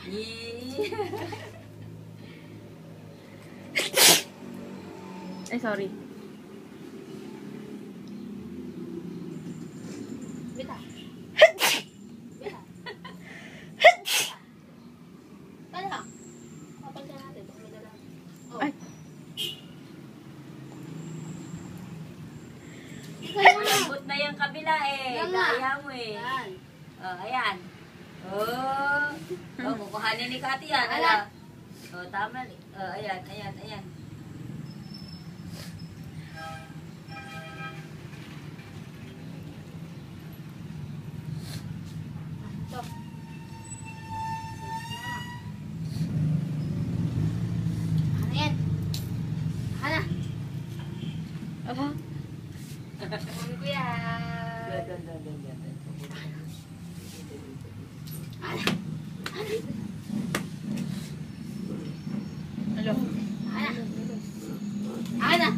Ay, sorry. Bita. Bita. Kaya ha? Papansin natin. Oh. Ay. Malambot na yung kabila eh. Yan nga. Kaya mo eh. Yan. Oh, ayan. Oh. Oh, kukuhanin ni Kati yan. Ala. Oh, tama. Oh, ayan, ayan, ayan. Ito. Ano yan? Ano? Aba. Kunin ko yan. Doon, doon, doon, doon, doon. Ano? Alo. Ano? Ano?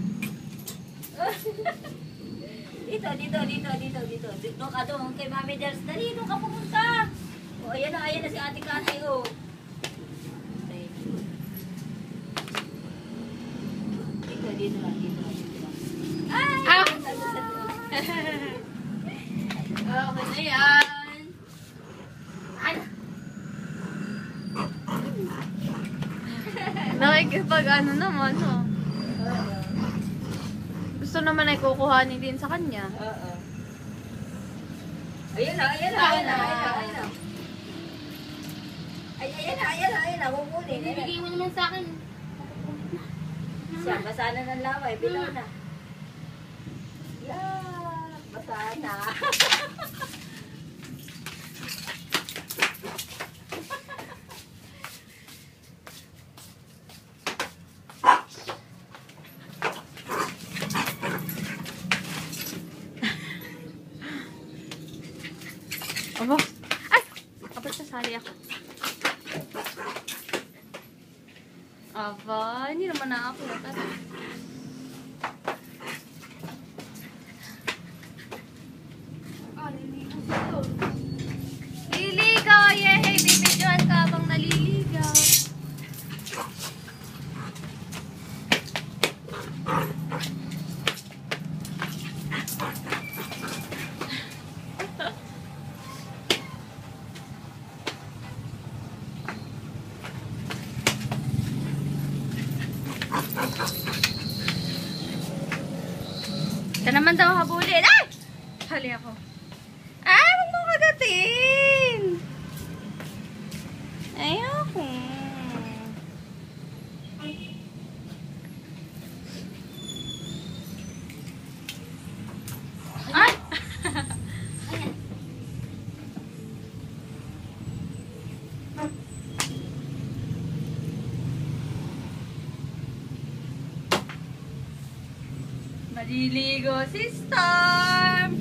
Dito, dito, dito, dito, dito. Doon ka doon kay Mami Dels. Dali, doon ka pumunta. Oh, ayan na si Ate Kati, oh. Dito, dito lang, dito lang, dito lang. Ay! Ah! Okay na yan. Ano? Nakikipag ano naman, oh. Gusto naman ay kukuhanin din sa kanya. Oo. Ayan na, ayan na, ayan na, ayan na, ayan na. Ay, ayan na, ayan na, ayan na, kukunin. Ibibigay mo naman sa akin. Siya, basa na ng laway, bilang na. Yeah, basa na. Aba. Ay! Kapag sasali ako. Aba, hindi naman na ako. Tara. Liligaw! Yehey! Bibidyoan ka habang naliligaw. Ito naman daw habulin. Ay! Hali ako. Ay, huwag mo kagatin. Ayoko. Ay! Maliligo si Storm.